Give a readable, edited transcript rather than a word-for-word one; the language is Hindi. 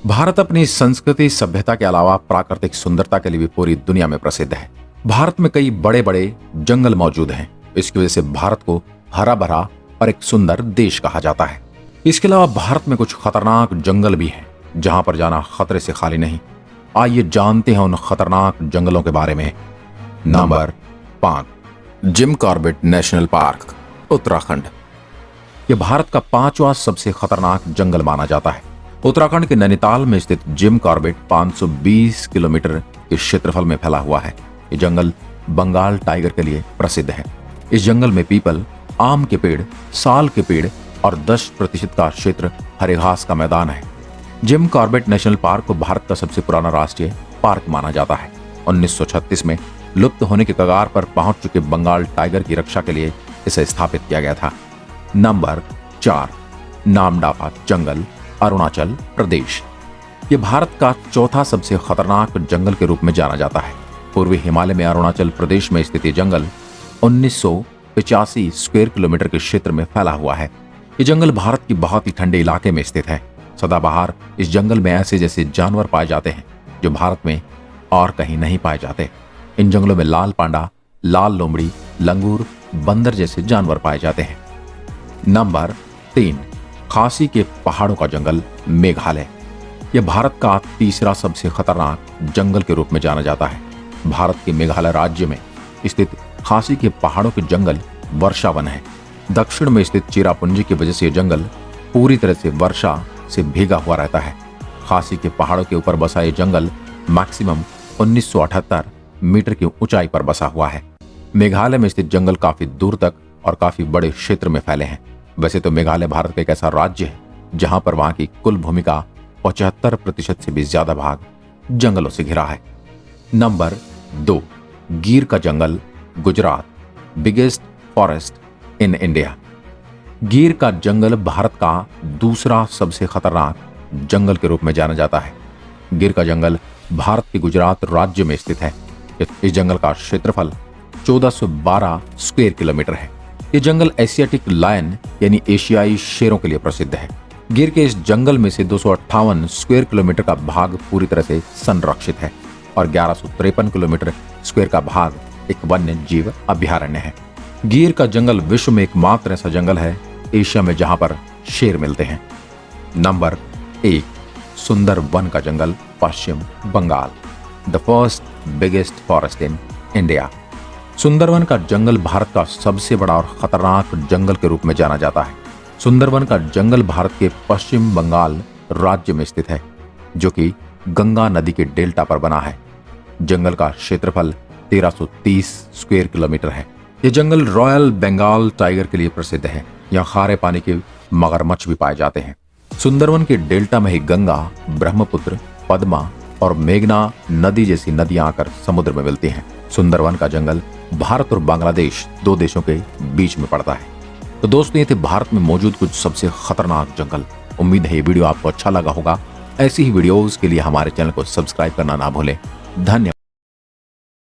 भारत अपनी संस्कृति सभ्यता के अलावा प्राकृतिक सुंदरता के लिए भी पूरी दुनिया में प्रसिद्ध है। भारत में कई बड़े बड़े जंगल मौजूद हैं। इसकी वजह से भारत को हरा भरा और एक सुंदर देश कहा जाता है। इसके अलावा भारत में कुछ खतरनाक जंगल भी हैं, जहां पर जाना खतरे से खाली नहीं। आइए जानते हैं उन खतरनाक जंगलों के बारे में। Number 5, Jim Corbett national park, Uttarakhand. यह भारत का 5वां सबसे खतरनाक जंगल माना जाता है। उत्तराखंड के नैनीताल में स्थित जिम कॉर्बेट 520 किलोमीटर के क्षेत्रफल में फैला हुआ है। ये जंगल बंगाल टाइगर के लिए प्रसिद्ध है। इस जंगल में पीपल, आम के पेड़, साल के पेड़ और 10% का क्षेत्र हरे घास का मैदान है। जिम कॉर्बेट नेशनल पार्क को भारत का सबसे पुराना राष्ट्रीय पार्क माना जाता है। 1936 में लुप्त होने के कगार पर पहुंच चुके बंगाल टाइगर की रक्षा के लिए इसे स्थापित किया गया था। नंबर 4, नामदाफा जंगल, अरुणाचल प्रदेश। यह भारत का चौथा सबसे खतरनाक जंगल के रूप में जाना जाता है। पूर्वी हिमालय में अरुणाचल प्रदेश में स्थित यह जंगल 1985 स्क्वायर किलोमीटर के क्षेत्र में फैला हुआ है। यह जंगल भारत की बहुत ही ठंडे इलाके में स्थित है। सदाबहार इस जंगल में ऐसे जैसे जानवर पाए जाते हैं जो भारत में और कहीं नहीं पाए जाते। इन जंगलों में लाल पांडा, लाल लोमड़ी, लंगूर, बंदर जैसे जानवर पाए जाते हैं। नंबर 3, खासी के पहाड़ों का जंगल, मेघालय। यह भारत का तीसरा सबसे खतरनाक जंगल के रूप में जाना जाता है। भारत के मेघालय राज्य में स्थित खासी के पहाड़ों के जंगल वर्षा वन है। दक्षिण में स्थित चिरापुंजी की वजह से यह जंगल पूरी तरह से वर्षा से भीगा हुआ रहता है। खासी के पहाड़ों के ऊपर बसा यह जंगल मैक्सिमम 1978 मीटर की ऊंचाई पर बसा हुआ है। मेघालय में स्थित जंगल काफी दूर तक और काफी बड़े क्षेत्र में फैले हैं। वैसे तो मेघालय भारत का एक ऐसा राज्य है जहां पर वहां की कुल भूमि का 75% से भी ज्यादा भाग जंगलों से घिरा है। नंबर 2, गिर का जंगल, Gujarat, biggest forest in India. Gir का जंगल भारत का दूसरा सबसे खतरनाक जंगल के रूप में जाना जाता है। गिर का जंगल भारत के गुजरात राज्य में स्थित है। इस जंगल का क्षेत्रफल 1412 स्क्वायर किलोमीटर है। यह जंगल एशियाटिक लायन यानी एशियाई शेरों के लिए प्रसिद्ध है। गिर के इस जंगल में से 258 स्क्वायर किलोमीटर का भाग पूरी तरह से संरक्षित है और 1153 किलोमीटर स्क्वायर का भाग एक वन्य जीव अभयारण्य है। गिर का जंगल विश्व में एकमात्र ऐसा जंगल है एशिया में जहां पर शेर मिलते हैं। नंबर 1, सुंदरवन का जंगल, Paschim Bengal, the first biggest forest in India. Sundarban का जंगल भारत का सबसे बड़ा और खतरनाक जंगल के रूप में जाना जाता है। सुंदरवन का जंगल भारत के पश्चिम बंगाल राज्य में स्थित है, जो कि गंगा नदी के डेल्टा पर बना है। जंगल का क्षेत्रफल 1330 स्क्वायर किलोमीटर है। यह जंगल रॉयल बंगाल टाइगर के लिए प्रसिद्ध है। यहाँ खारे पानी के मगरमच्छ भी पाए जाते हैं। सुंदरवन के डेल्टा में ही गंगा, ब्रह्मपुत्र, पद्मा और मेघना नदी जैसी नदियां आकर समुद्र में मिलती हैं। सुंदरवन का जंगल भारत और बांग्लादेश 2 देशों के बीच में पड़ता है। तो दोस्तों, ये थे भारत में मौजूद कुछ सबसे खतरनाक जंगल। उम्मीद है ये वीडियो आपको अच्छा लगा होगा। ऐसी ही वीडियोस के लिए हमारे चैनल को सब्सक्राइब करना ना भूलें। धन्यवाद।